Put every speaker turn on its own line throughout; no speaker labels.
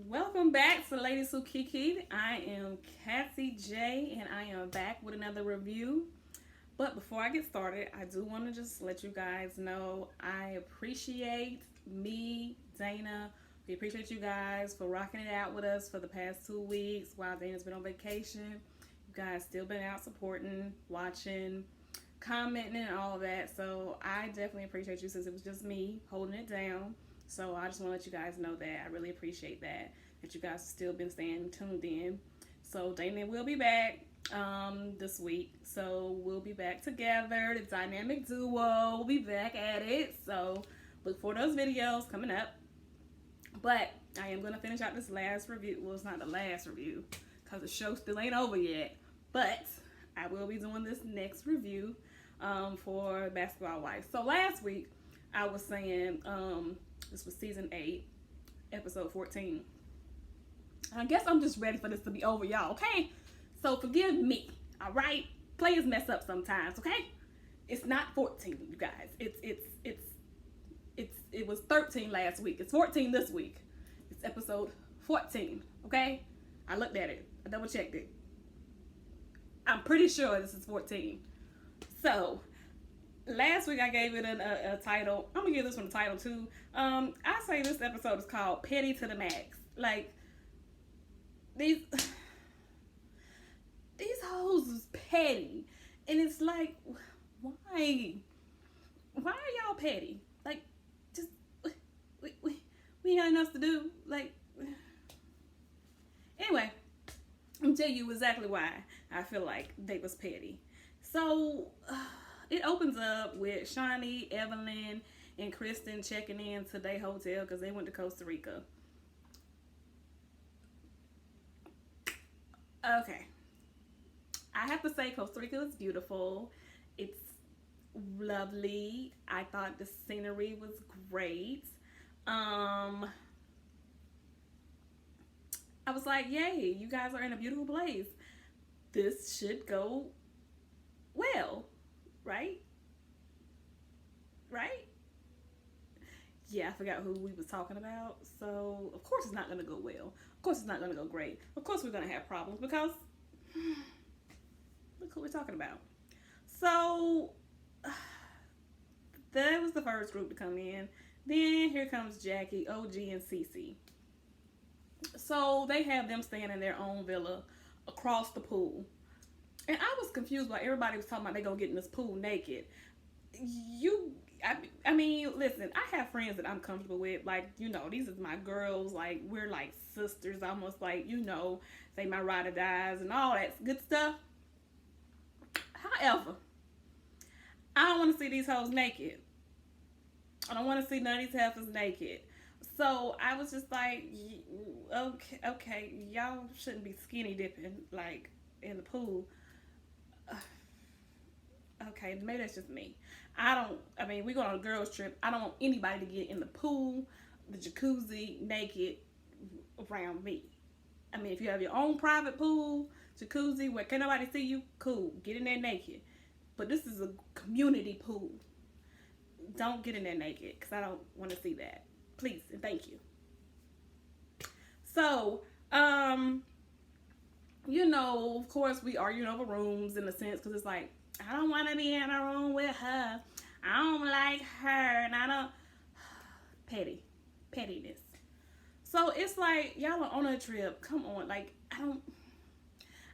Welcome back to Ladies Who Keke. I am Cassie J, and I am back with another review. But before I get started, I do want to just let you guys know I appreciate me, Dana. We appreciate you guys for rocking it out with us for the past 2 weeks while Dana's been on vacation. You guys still been out supporting, watching, commenting, and all of that. So I definitely appreciate you since it was just me holding it down. So I just want to let you guys know that I really appreciate that you guys have still been staying tuned in. So Dana will be back this week. So we'll be back together. The dynamic duo will be back at it. So look for those videos coming up. But I am going to finish out this last review. Well, it's not the last review because the show still ain't over yet. But I will be doing this next review for Basketball Wife. So last week I was saying this was season 8, episode 14. I guess I'm just ready for this to be over, y'all, okay? So forgive me, all right? Players mess up sometimes, okay? It's not 14, you guys. It was 13 last week. It's 14 this week. It's episode 14, okay? I looked at it. I double checked it. I'm pretty sure this is 14. So last week I gave it a title. I'm gonna give this one a title too. I say this episode is called Petty to the Max. Like these hoes is petty, and it's like, why are y'all petty? Like, just we ain't got enough else to do. Like, anyway, I'm gonna tell you exactly why I feel like they was petty. So it opens up with Shawnee, Evelyn, and Kristen checking in to their hotel because they went to Costa Rica. Okay. I have to say Costa Rica is beautiful. It's lovely. I thought the scenery was great. I was like, yay, you guys are in a beautiful place. This should go well, right? Right? Yeah, I forgot who we was talking about. So, of course it's not going to go well. Of course it's not going to go great. Of course we're going to have problems because look who we're talking about. So, that was the first group to come in. Then here comes Jackie, OG, and Cece. So, they have them staying in their own villa across the pool. And I was confused why everybody was talking about they gonna get in this pool naked. I mean, listen, I have friends that I'm comfortable with. Like, you know, these is my girls. Like, we're like sisters, almost like, you know, they my ride or dies and all that good stuff. However, I don't want to see these hoes naked. I don't want to see none of these heifers naked. So I was just like, okay, y'all shouldn't be skinny dipping like in the pool. Okay, maybe that's just me. We go on a girls trip. I don't want anybody to get in the pool, the jacuzzi, naked around me. I mean, if you have your own private pool, jacuzzi, where can't nobody see you, cool. Get in there naked. But this is a community pool. Don't get in there naked because I don't want to see that. Please and thank you. So, you know, of course, we arguing over rooms in a sense because it's like, I don't want to be in a room with her. I don't like her, and I don't. Pettiness. So it's like y'all are on a trip. Come on, like I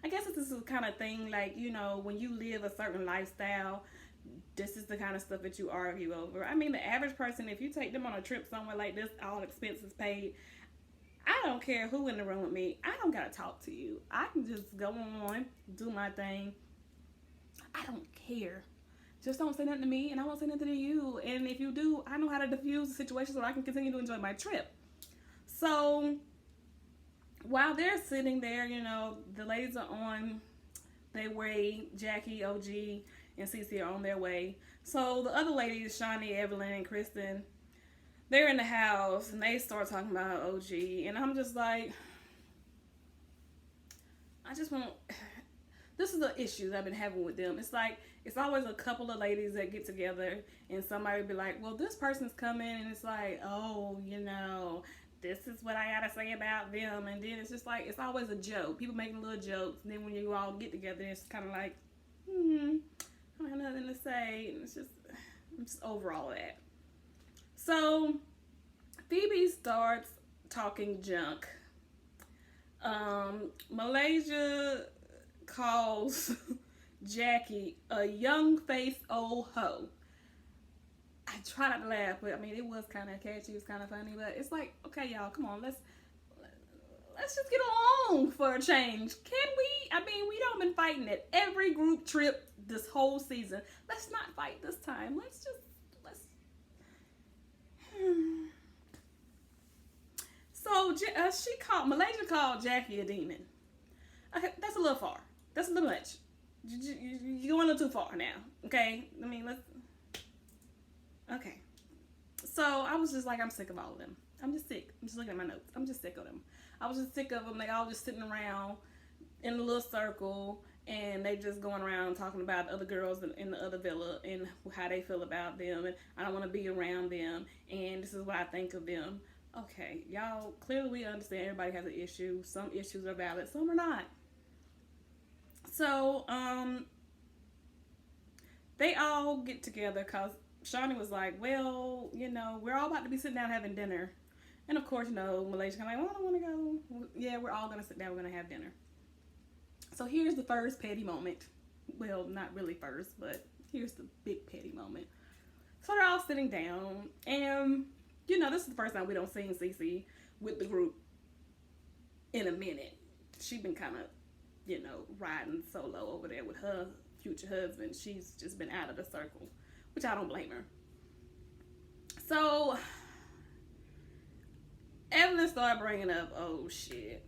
guess this is the kind of thing like, you know, when you live a certain lifestyle, this is the kind of stuff that you argue over. I mean, the average person, if you take them on a trip somewhere like this, all expenses paid, I don't care who in the room with me. I don't gotta talk to you. I can just go on, do my thing. I don't care. Just don't say nothing to me, and I won't say nothing to you. And if you do, I know how to diffuse the situation so I can continue to enjoy my trip. So while they're sitting there, you know, the ladies are on their way. Jackie, OG, and Cece are on their way. So the other ladies, Shawnee, Evelyn, and Kristen, they're in the house, and they start talking about OG. And I'm just like, I just want... This is the issues I've been having with them. It's like, it's always a couple of ladies that get together and somebody be like, well, this person's coming, and it's like, oh, you know, this is what I gotta say about them, and then it's just like it's always a joke. People making little jokes, and then when you all get together, it's kind of like, I don't have nothing to say, and it's just I'm just over all that. So Phoebe starts talking junk. Malaysia calls Jackie a young-faced old hoe. I try not to laugh, but I mean it was kind of catchy, it was kind of funny, but it's like, okay, y'all, come on, let's just get along for a change. Can we? I mean, we don't been fighting at every group trip this whole season. Let's not fight this time. Let's. So Malaysia called Jackie a demon. Okay, that's a little far. That's a little much. You're going a little too far now. Okay, I mean let's. Okay, so I was just like, I'm sick of all of them. I'm just sick. I'm just looking at my notes. I'm just sick of them. I was just sick of them. They all just sitting around in a little circle, and they just going around talking about other girls in the other villa and how they feel about them, and I don't want to be around them, and this is what I think of them. Okay, y'all, clearly we understand everybody has an issue. Some issues are valid, some are not. So, they all get together because Shawnee was like, well, we're all about to be sitting down having dinner. And of course, Malaysia kind of like, well, I don't want to go. Yeah, we're all going to sit down, we're going to have dinner. So here's the first petty moment. Well, not really first, but here's the big petty moment. So they're all sitting down, and this is the first time we don't see Cece with the group in a minute. She's been kind of, riding solo over there with her future husband. She's just been out of the circle, which I don't blame her. So Evelyn started bringing up, oh shit,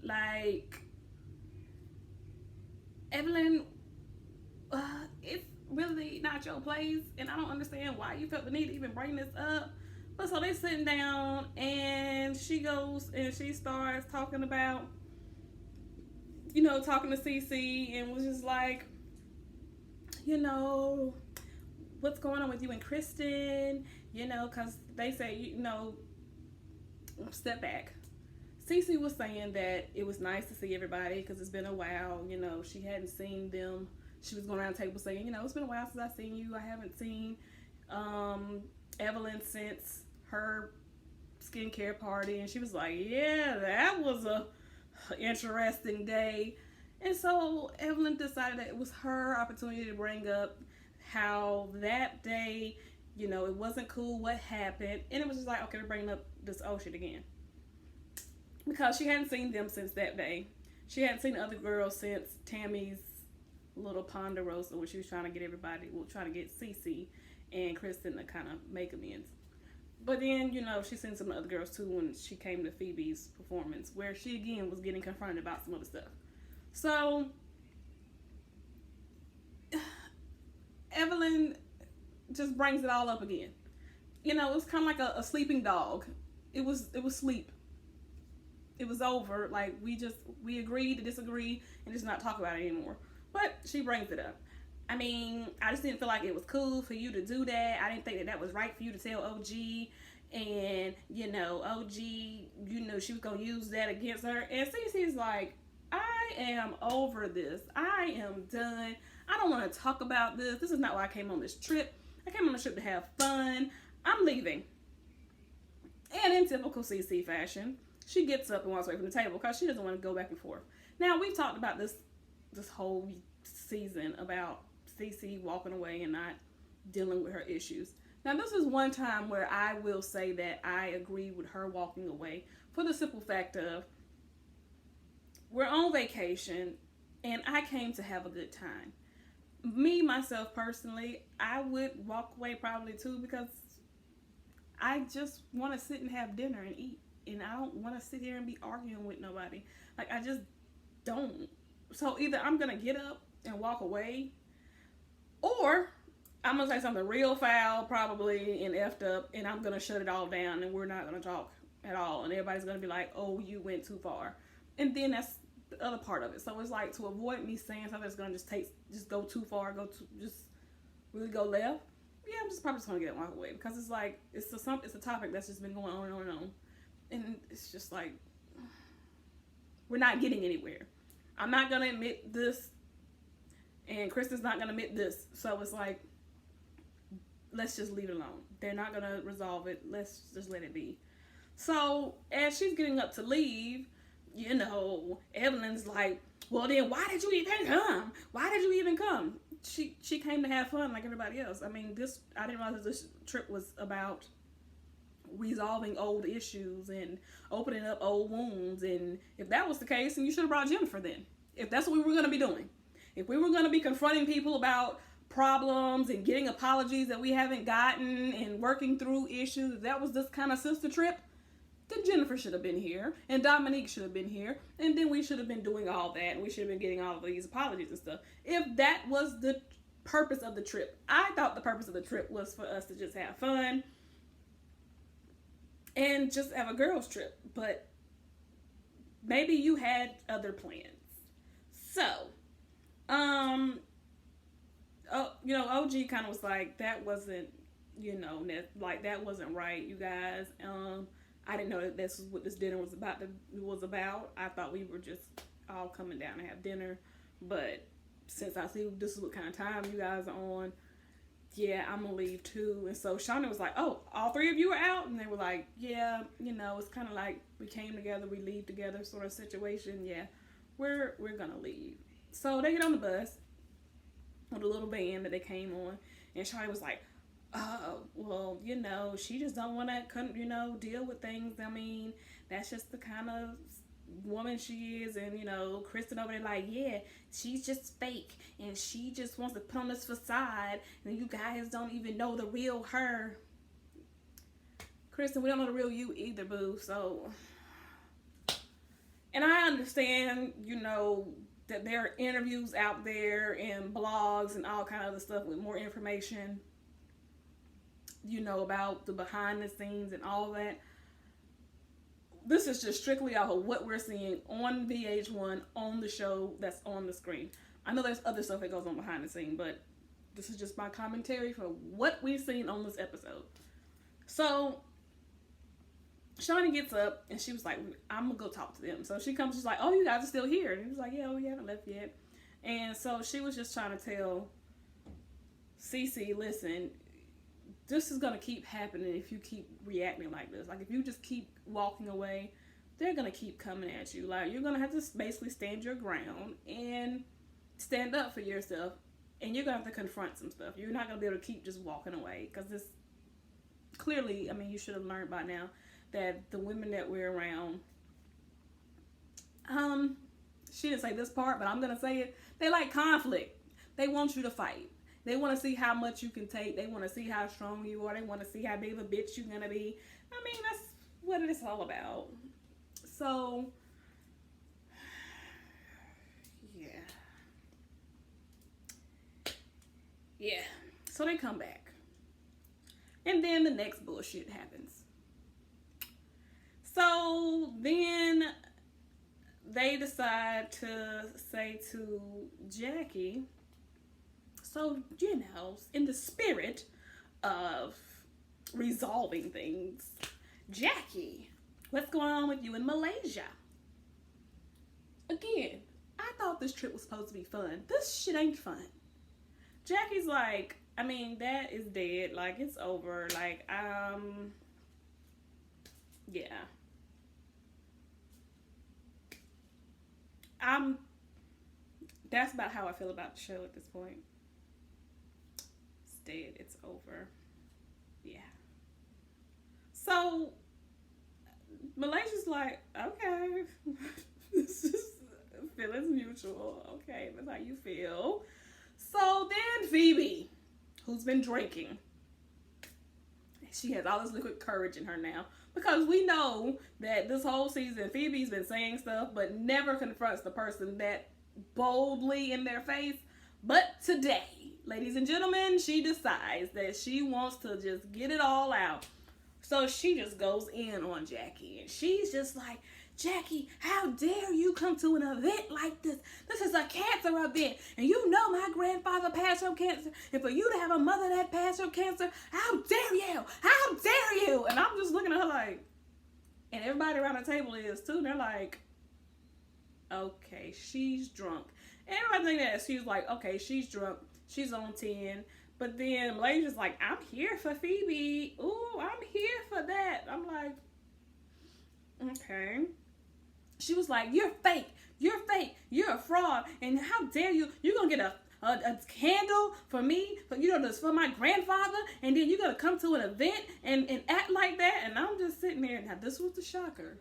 like, Evelyn, it's really not your place, and I don't understand why you felt the need to even bring this up. But so they sitting down, and she goes and she starts talking about, talking to Cece, and was just like, what's going on with you and Kristen, because they say, step back. Cece was saying that it was nice to see everybody because it's been a while, she hadn't seen them. She was going around the table saying, it's been a while since I've seen you. I haven't seen Evelyn since her skincare party. And she was like, yeah, that was a interesting day. And so Evelyn decided that it was her opportunity to bring up how that day, it wasn't cool what happened. And it was just like, okay, we're bringing up this old shit again. Because she hadn't seen them since that day. She hadn't seen the other girls since Tammy's little Ponderosa, where she was trying to get everybody, trying to get Cece and Kristen to kind of make amends. But then, she's seen some other girls too when she came to Phoebe's performance, where she again was getting confronted about some other stuff. So Evelyn just brings it all up again. It was kind of like a sleeping dog. It was sleep. It was over. Like, we agreed to disagree and just not talk about it anymore. But she brings it up. I mean, I just didn't feel like it was cool for you to do that. I didn't think that was right for you to tell OG. And, OG, she was going to use that against her. And Cece's like, I am over this. I am done. I don't want to talk about this. This is not why I came on this trip. I came on the trip to have fun. I'm leaving. And in typical Cece fashion, she gets up and walks away from the table because she doesn't want to go back and forth. Now, we've talked about this whole season about Cece walking away and not dealing with her issues. Now, this is one time where I will say that I agree with her walking away for the simple fact of we're on vacation and I came to have a good time. Me, myself, personally, I would walk away probably too because I just want to sit and have dinner and eat. And I don't want to sit here and be arguing with nobody. Like, I just don't. So either I'm going to get up and walk away, or I'm going to say something real foul probably and effed up, and I'm going to shut it all down and we're not going to talk at all. And everybody's going to be like, oh, you went too far. And then that's the other part of it. So it's like, to avoid me saying something that's going to just go too far, just really go left. Yeah, I'm just probably just going to get it and walk away because it's like, it's a topic that's just been going on and on and on. And it's just like, we're not getting anywhere. I'm not going to admit this, and Kristen's not going to admit this. So it's like, let's just leave it alone. They're not going to resolve it. Let's just let it be. So as she's getting up to leave, you know, Evelyn's like, well, then why did you even come? Why did you even come? She came to have fun like everybody else. I mean, I didn't realize this trip was about resolving old issues and opening up old wounds. And if that was the case, then you should have brought Jennifer then. If that's what we were going to be doing. If we were going to be confronting people about problems and getting apologies that we haven't gotten and working through issues, if that was this kind of sister trip, then Jennifer should have been here, and Dominique should have been here, and then we should have been doing all that, and we should have been getting all of these apologies and stuff. If that was the purpose of the trip, I thought the purpose of the trip was for us to just have fun and just have a girls' trip, but maybe you had other plans. So, you know, OG kind of was like, that wasn't, you know, like that wasn't right, you guys. I didn't know that this was what this dinner was about. I thought we were just all coming down to have dinner. But since I see this is what kind of time you guys are on, yeah, I'm going to leave too. And so Shauna was like, oh, all three of you are out? And they were like, yeah, you know, it's kind of like we came together, we leave together sort of situation. Yeah, we're going to leave. So they get on the bus with a little van that they came on. And Shauna was like, well, you know, she just don't want to, you know, deal with things. I mean, that's just the kind of woman she is. And, you know, Kristen over there like, yeah, she's just fake. And she just wants to put on this facade. And you guys don't even know the real her. Kristen, we don't know the real you either, boo. So, and I understand, you know, that there are interviews out there and blogs and all kind of other stuff with more information, you know, about the behind the scenes and all that. This is just strictly off of what we're seeing on VH1 on the show that's on the screen. I know there's other stuff that goes on behind the scene, but this is just my commentary for what we've seen on this episode. So Shawnee gets up and she was like, I'm gonna go talk to them. So she comes, she's like, oh, you guys are still here. And he was like, yeah, we haven't left yet. And so she was just trying to tell Cece, listen, this is gonna keep happening if you keep reacting like this. Like, if you just keep walking away, they're gonna keep coming at you. Like, you're gonna have to basically stand your ground and stand up for yourself, and you're gonna have to confront some stuff. You're not gonna be able to keep just walking away, because this clearly, I mean, you should have learned by now that the women that we're around, she didn't say this part, but I'm gonna say it, they like conflict. They want you to fight. They want to see how much you can take. They want to see how strong you are. They want to see how big of a bitch you're gonna be. I mean, that's what it's all about. So, yeah. So they come back, and then the next bullshit happens. So then they decide to say to Jackie, so, you know, in the spirit of resolving things, Jackie, what's going on with you in Malaysia? Again, I thought this trip was supposed to be fun. This shit ain't fun. Jackie's like, I mean, that is dead. Like, it's over. Like, yeah. That's about how I feel about the show at this point. It's dead. It's over. Yeah. So, Malaysia's like, okay. This is feelings mutual. Okay, that's how you feel. So then Phoebe, who's been drinking, she has all this liquid courage in her now, because we know that this whole season Phoebe's been saying stuff but never confronts the person that boldly in their face. But today, ladies and gentlemen, she decides that she wants to just get it all out. So she just goes in on Jackie, and she's just like, Jackie, how dare you come to an event like this? This is a cancer event, and you know my grandfather passed from cancer, and for you to have a mother that passed from cancer, how dare you? How dare you? And I'm just looking at her like, And everybody around the table is too. And they're like, okay, she's drunk. And everybody think that she's like, okay, she's drunk. She's on 10. But then Malaysia's just like, I'm here for Phoebe. Ooh, I'm here for that. I'm like, okay. She was like, you're fake. You're fake. You're a fraud. And how dare you? You're going to get a candle for me, for my grandfather, and then you're going to come to an event and act like that. And I'm just sitting there. Now, this was the shocker.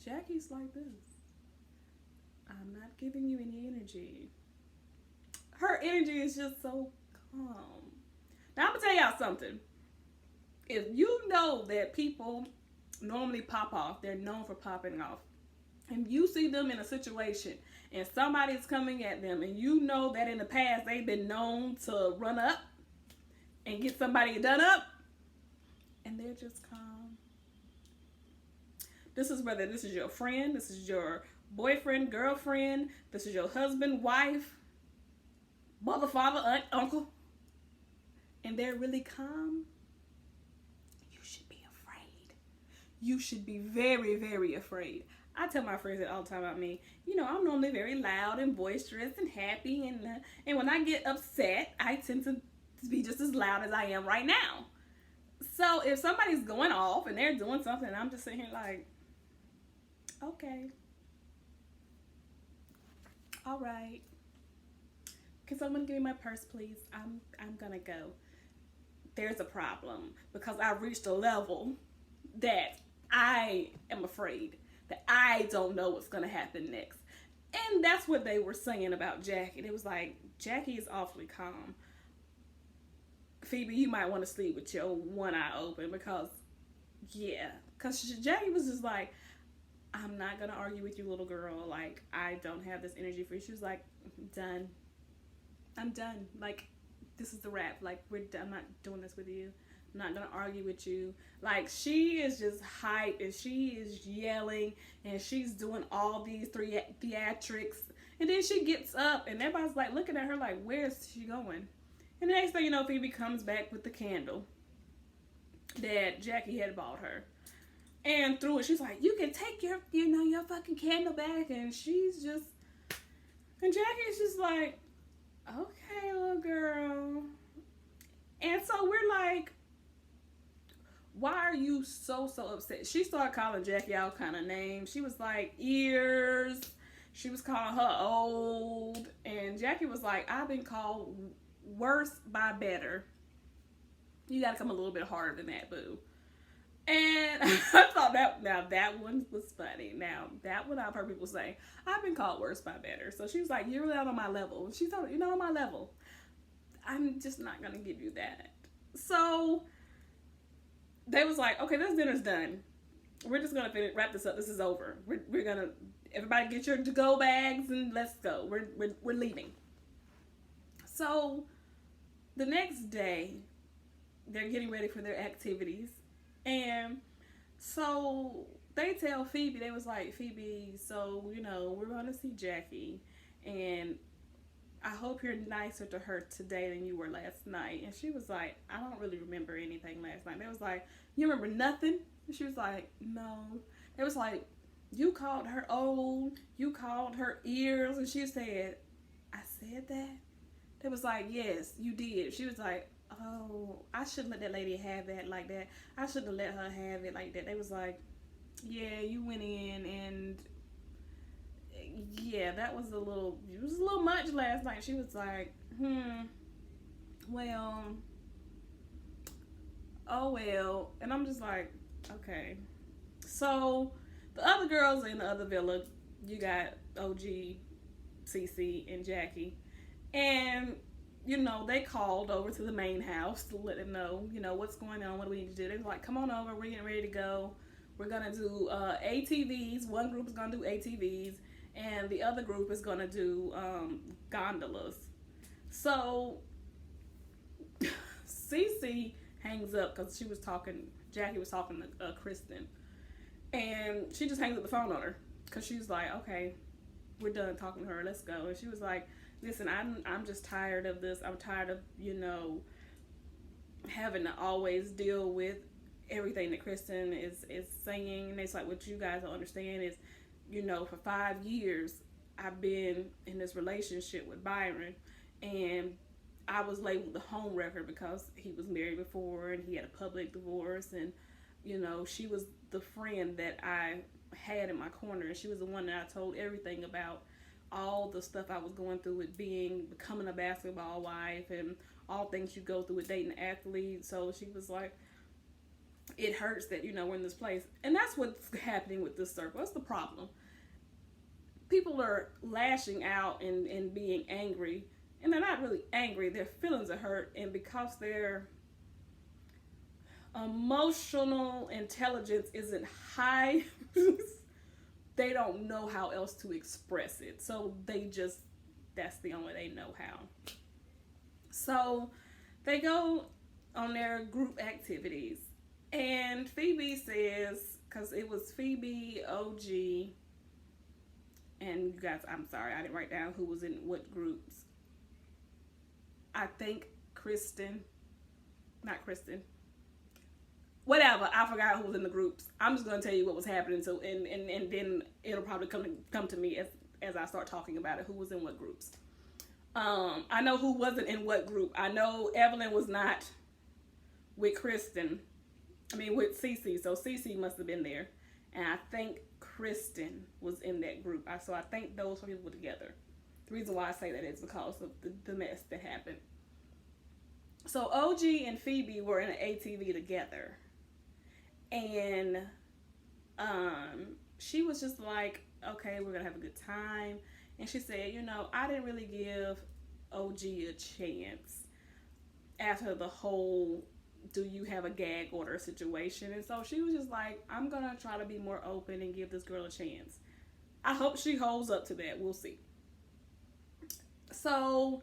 Jackie's like this. I'm not giving you any energy. Her energy is just so calm. Now, I'm going to tell y'all something. If you know that people normally pop off, they're known for popping off, and you see them in a situation and somebody's coming at them, and you know that in the past they've been known to run up and get somebody done up, and they're just calm. This is whether this is your friend, this is your boyfriend, girlfriend, this is your husband, wife, mother, father, aunt, uncle, and they're really calm. You should be afraid. You should be very, very afraid. I tell my friends that all the time about me. You know, I'm normally very loud and boisterous and happy, and when I get upset, I tend to be just as loud as I am right now. So if somebody's going off and they're doing something, I'm just sitting here like, okay, all right. Can someone give me my purse, please? I'm gonna go. There's a problem because I've reached a level that I am afraid, that I don't know what's going to happen next. And that's what they were saying about Jackie. It was like, Jackie is awfully calm. Phoebe, you might want to sleep with your one eye open because Jackie was just like, I'm not going to argue with you, little girl. Like, I don't have this energy for you. She was like, done. I'm done. Like, this is the wrap. Like, we're done. I'm not doing this with you. I'm not gonna argue with you. Like, she is just hype and she is yelling and she's doing all these theatrics, and then she gets up and everybody's like looking at her like, where's she going? And the next thing you know, Phoebe comes back with the candle that Jackie had bought her, and through it she's like, you can take your fucking candle back. And Jackie's just like, okay, little girl. And so we're like, why are you so upset? She started calling Jackie all kind of names. She was like, ears. She was calling her old. And Jackie was like, I've been called worse by better. You got to come a little bit harder than that, boo. And I thought that one was funny. Now, that one I've heard people say, I've been called worse by better. So she was like, you're really not on my level. She thought, you're not on my level. I'm just not going to give you that. So they was like, okay, this dinner's done. We're just going to wrap this up. This is over. We're going to, everybody get your to-go bags and let's go. We're leaving. So the next day, they're getting ready for their activities. And so they tell Phoebe, they was like, Phoebe, so, we're going to see Jackie. And I hope you're nicer to her today than you were last night. And she was like, I don't really remember anything last night. They was like, you remember nothing? And she was like, no. It was like, you called her old, you called her ears, and she said, I said that? They was like, yes, you did. She was like, oh, I shouldn't let that lady have that like that. I shouldn't have let her have it like that. They was like, yeah, you went in and yeah, it was a little much last night. She was like, well, oh well. And I'm just like, okay. So the other girls in the other villa, you got OG, Cece, and Jackie. And, they called over to the main house to let them know, what's going on, what do we need to do. They was like, come on over, we're getting ready to go. We're going to do ATVs. One group is going to do ATVs. And the other group is going to do gondolas. So Cece hangs up because Jackie was talking to Kristen. And she just hangs up the phone on her because she was like, okay, we're done talking to her. Let's go. And she was like, listen, I'm just tired of this. I'm tired of, having to always deal with everything that Kristen is saying. And it's like, what you guys don't understand is, for 5 years, I've been in this relationship with Byron, and I was labeled the home wrecker because he was married before and he had a public divorce. And, she was the friend that I had in my corner, and she was the one that I told everything about, all the stuff I was going through with becoming a basketball wife and all things you go through with dating athletes. So she was like, it hurts that, we're in this place. And that's what's happening with this circle. That's the problem. People are lashing out and being angry, and they're not really angry. Their feelings are hurt, and because their emotional intelligence isn't high, they don't know how else to express it. So that's the only way they know how. So they go on their group activities, and Phoebe says, because it was Phoebe, OG, and you guys, I'm sorry, I didn't write down who was in what groups. I think not Kristen. Whatever, I forgot who was in the groups. I'm just gonna tell you what was happening. So and then it'll probably come to me as I start talking about it. Who was in what groups? I know who wasn't in what group. I know Evelyn was not with Kristen. With Cece. So Cece must have been there, and I think Kristen was in that group. So I think those people were together. The reason why I say that is because of the mess that happened. So OG and Phoebe were in an ATV together. And she was just like, okay, we're going to have a good time. And she said, I didn't really give OG a chance after the whole do you have a gag order situation. And so she was just like, I'm going to try to be more open and give this girl a chance. I hope she holds up to that. We'll see. So,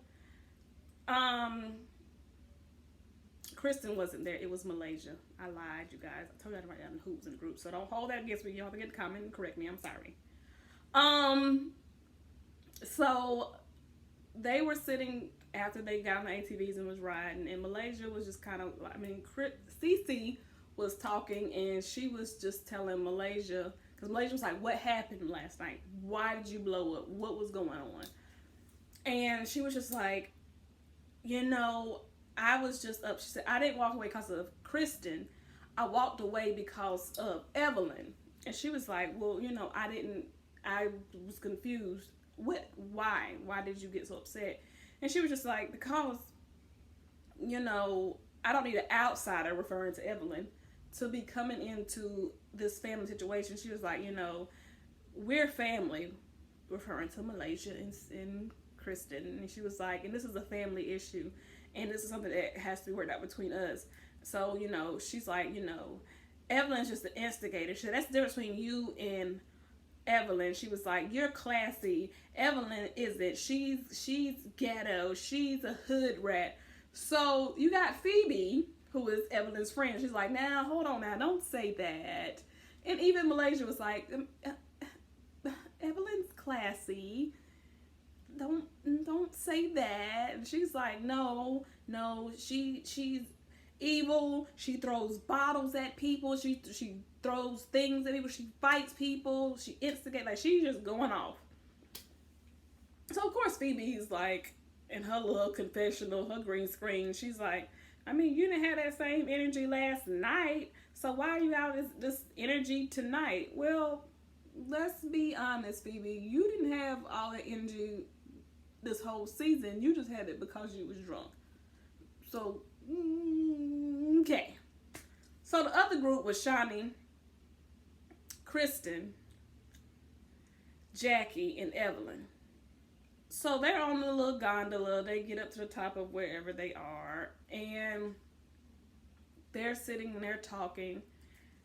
Kristen wasn't there. It was Malaysia. I lied, you guys. I told you I had to write down who was in the group. So don't hold that against me. Y'all have to get the comment and correct me. I'm sorry. So they were sitting after they got on the ATVs and was riding, and Malaysia was just kind of, Cece was talking, and she was just telling Malaysia, because Malaysia was like, what happened last night? Why did you blow up? What was going on? And she was just like, I was just up. She said, I didn't walk away because of Kristen. I walked away because of Evelyn. And she was like, well, I was confused. Why? Why did you get so upset? And she was just like, because, I don't need an outsider, referring to Evelyn, to be coming into this family situation. She was like, we're family, referring to Malaysia and Kristen. And she was like, and this is a family issue, and this is something that has to be worked out between us. So, she's like, Evelyn's just the instigator. She said, that's the difference between you and Evelyn. She was like, you're classy. Evelyn isn't. She's ghetto. She's a hood rat. So you got Phoebe, who is Evelyn's friend. She's like, now, hold on now. Don't say that. And even Malaysia was like, Evelyn's classy. Don't say that. And she's like, no, she's evil. She throws bottles at people. She throws things at people. She fights people. She instigates. Like, she's just going off. So of course Phoebe's like, in her little confessional, her green screen, she's like, you didn't have that same energy last night, so why are you out this energy tonight? Well, let's be honest, Phoebe, you didn't have all that energy this whole season. You just had it because you was drunk. So, okay. So the other group was Shawnee, Kristen, Jackie, and Evelyn. So they're on the little gondola. They get up to the top of wherever they are, and they're sitting and they're talking.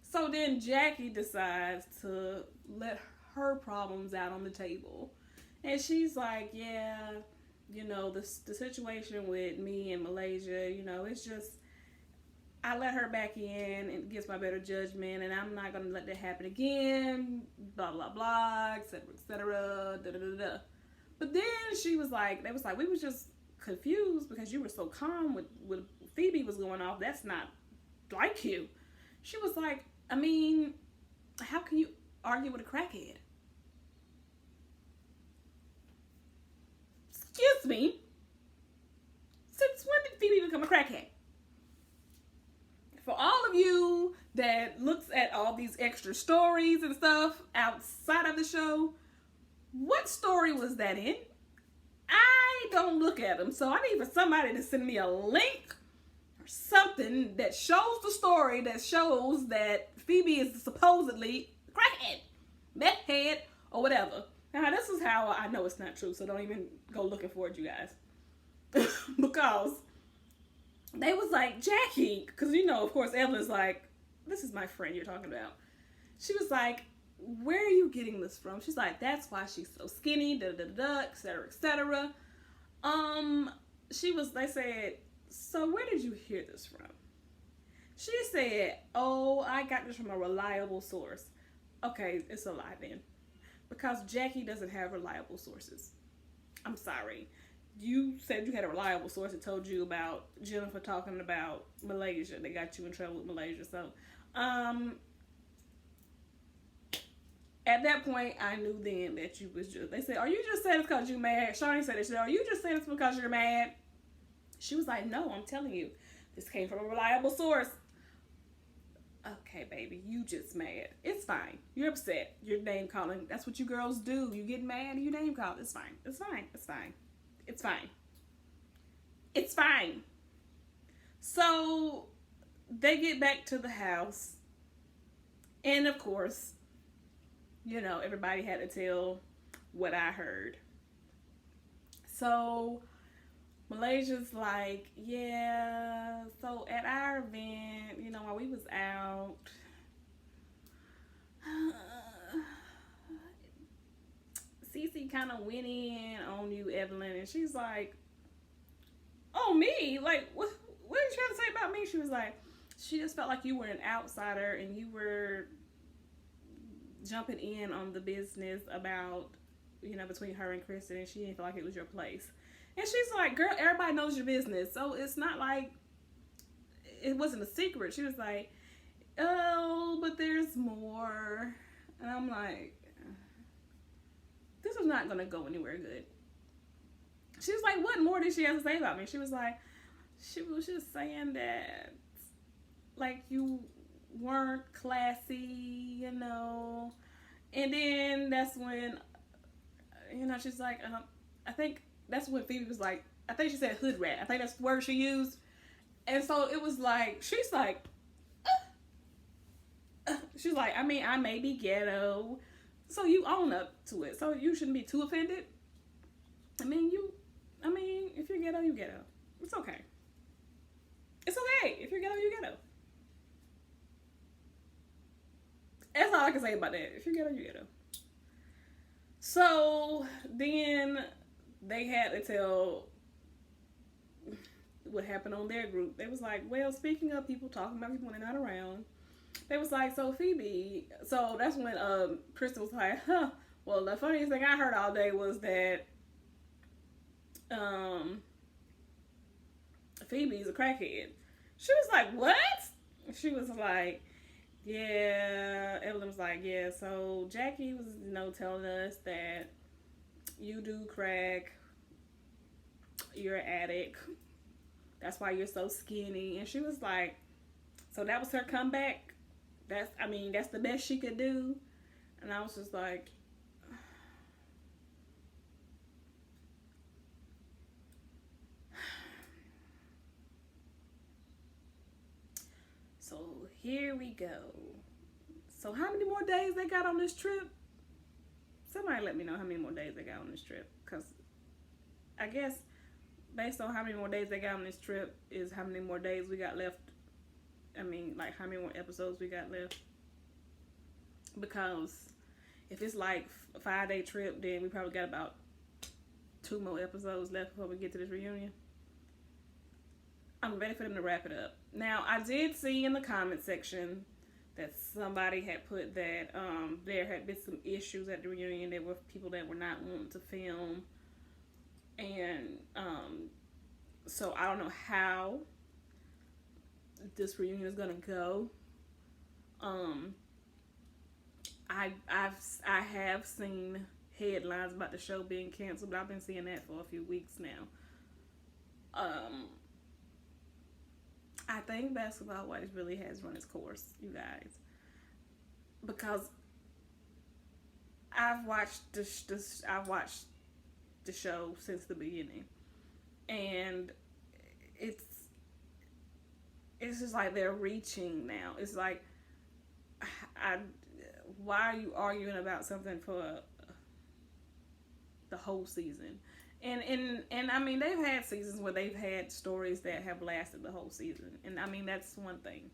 So then Jackie decides to let her problems out on the table. And she's like, yeah, the situation with me and Malaysia, it's just, I let her back in and gets my better judgment, and I'm not going to let that happen again, blah, blah, blah, etc., da-da-da-da. But then she was like, we was just confused because you were so calm with Phoebe was going off. That's not like you. She was like, I mean, how can you argue with a crackhead? Excuse me. Since when did Phoebe become a crackhead? For all of you that looks at all these extra stories and stuff outside of the show, what story was that in? I don't look at them, so I need for somebody to send me a link or something that shows the story that shows that Phoebe is supposedly crackhead, meth head, or whatever. Now, this is how I know it's not true, so don't even go looking for it, you guys. Because they was like, Jackie, because you know, of course, Evelyn's like, this is my friend you're talking about. She was like, where are you getting this from? She's like, that's why she's so skinny, da da da, etc., etc. They said, so where did you hear this from? She said, oh, I got this from a reliable source. Okay, it's a lie then. Because Jackie doesn't have reliable sources. I'm sorry. You said you had a reliable source that told you about Jennifer talking about Malaysia. They got you in trouble with Malaysia. So, at that point, I knew then that you was just... They said, are you just saying this because you're mad? Shawnee said, are you just saying this because you're mad? She was like, no, I'm telling you. This came from a reliable source. Okay, baby, you just mad. It's fine. You're upset. You're name calling. That's what you girls do. You get mad and you name call. It's fine. It's fine. It's fine. It's fine. It's fine. So they get back to the house. And of course, you know, everybody had to tell what I heard. So Malaysia's like, yeah, so at our event, you know, while we was out, Cece kind of went in on you, Evelyn, and she's like, oh, me? Like, what are you trying to say about me? She was like, she just felt like you were an outsider and you were jumping in on the business about, you know, between her and Kristen, and she didn't feel like it was your place. And she's like, girl, everybody knows your business, so it's not like it wasn't a secret. She was like, oh, but there's more. And I'm like, this is not going to go anywhere good. She was like, what more did she have to say about me? She was like, she was just saying that, like, you weren't classy, you know. And then that's when, you know, she's like, I think that's when Phoebe was like, I think she said hood rat. I think that's the word she used. And so it was like, she's like, she's like, I mean, I may be ghetto, so you own up to it. So you shouldn't be too offended. I mean, if you're ghetto, you ghetto. It's okay. It's okay. If you're ghetto, you ghetto. That's all I can say about that. If you're ghetto, you ghetto. So then they had to tell what happened on their group. They was like, well, speaking of people talking about people when they're not around, they was like, so Phoebe, so that's when Kristen was like, well, the funniest thing I heard all day was that Phoebe's a crackhead. She was like, what? She was like, yeah. Evelyn was like, yeah, so Jackie was, you know, telling us that you do crack, you're an addict, that's why you're so skinny. And she was like, so that was her comeback? That's the best she could do? And I was just like, so here we go. So how many more days they got on this trip? Somebody let me know how many more days they got on this trip. Because I guess based on how many more days they got on this trip is how many more days we got left. I mean, like, how many more episodes we got left. Because if it's like a 5-day trip, then we probably got about 2 more episodes left before we get to this reunion. I'm ready for them to wrap it up. Now, I did see in the comment section that somebody had put that there had been some issues at the reunion. There were people that were not wanting to film. And so I don't know how this reunion is going to go. Um, I have seen headlines about the show being canceled, but I've been seeing that for a few weeks now. Um, I think Basketball Wives really has run its course, you guys, because I've watched the show since the beginning, and it's it's just like they're reaching now. It's like, I why are you arguing about something for the whole season? And I mean, they've had seasons where they've had stories that have lasted the whole season, and I mean that's one thing.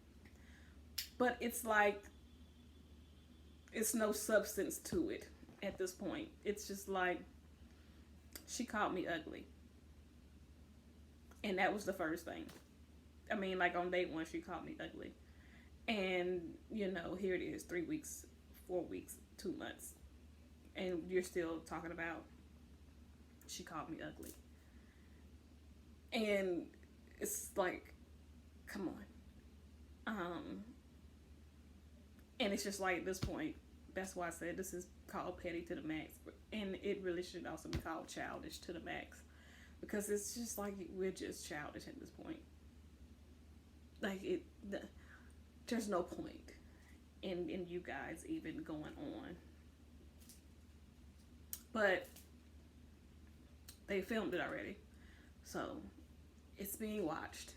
But it's like it's no substance to it at this point. It's just like she called me ugly, and that was the first thing. I mean, like on date one, she called me ugly, and here it is, 3 weeks, 4 weeks, 2 months, and you're still talking about she called me ugly, and it's like, come on. And it's just like at this point, that's why I said this is called petty to the max, and it really should also be called childish to the max, because it's just like we're just childish at this point. Like there's no point in you guys even going on. But they filmed it already, so it's being watched.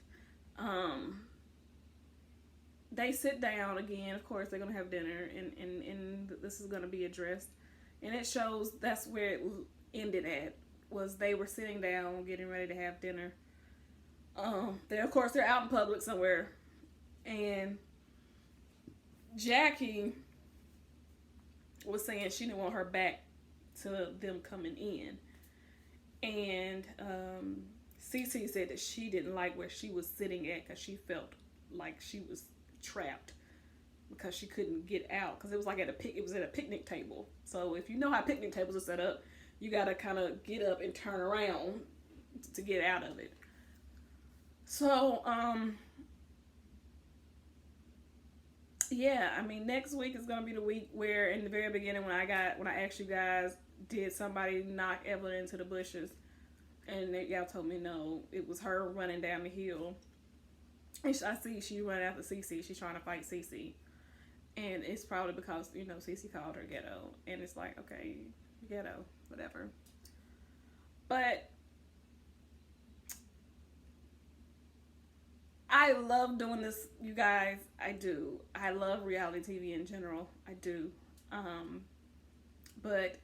They sit down again. Of course, they're gonna have dinner, and this is gonna be addressed. And it shows that's where it ended at. Was they were sitting down, getting ready to have dinner. They're out in public somewhere, and Jackie was saying she didn't want her back to them coming in, and Cece said that she didn't like where she was sitting at because she felt like she was trapped because she couldn't get out, because it was like at a picnic table. So if you know how picnic tables are set up, you gotta kind of get up and turn around to get out of it. So yeah, I mean, next week is gonna be the week where, in the very beginning, when I asked you guys, did somebody knock Evelyn into the bushes, and y'all told me no, it was her running down the hill. And I see she running after Cece. She's trying to fight Cece, and it's probably because Cece called her ghetto, and it's like, okay, ghetto, whatever. But I love doing this, you guys. I do. I love reality TV in general. I do. But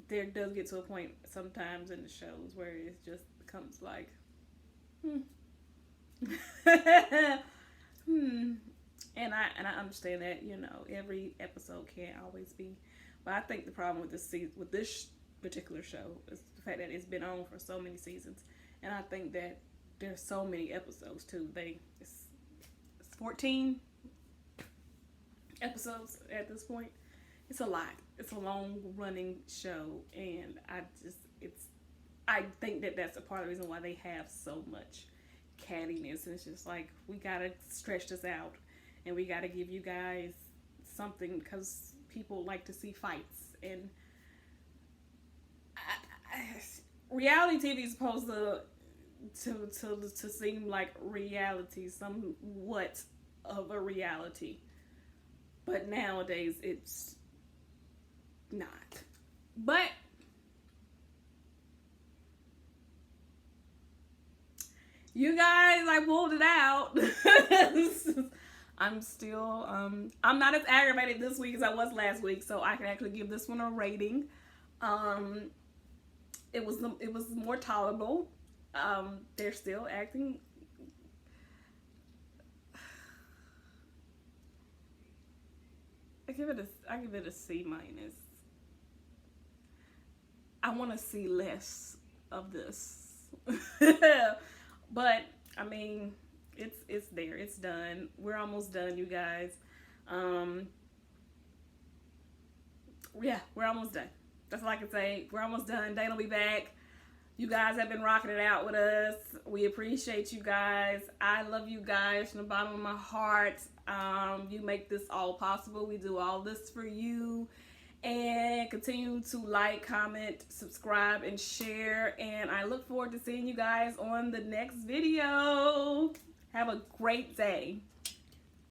there does get to a point sometimes in the shows where it just becomes like, And I understand that every episode can't always be, but I think the problem with this particular show is the fact that it's been on for so many seasons, and I think that there's so many episodes too. It's 14 episodes at this point. It's a lot. It's a long running show, and I think that that's a part of the reason why they have so much cattiness. And it's just like, we gotta stretch this out, and we gotta give you guys something, because people like to see fights, and reality TV is supposed to seem like reality, somewhat of a reality, but nowadays it's not. But you guys, I pulled it out. I'm still I'm not as aggravated this week as I was last week, so I can actually give this one a rating. It was more tolerable. They're still acting. I give it a C minus. I want to see less of this. But I mean, it's there. It's done. We're almost done, you guys. Yeah, we're almost done. That's all I can say. We're almost done. Dana will be back. You guys have been rocking it out with us. We appreciate you guys. I love you guys from the bottom of my heart. You make this all possible. We do all this for you. And continue to like, comment, subscribe, and share. And I look forward to seeing you guys on the next video. Have a great day.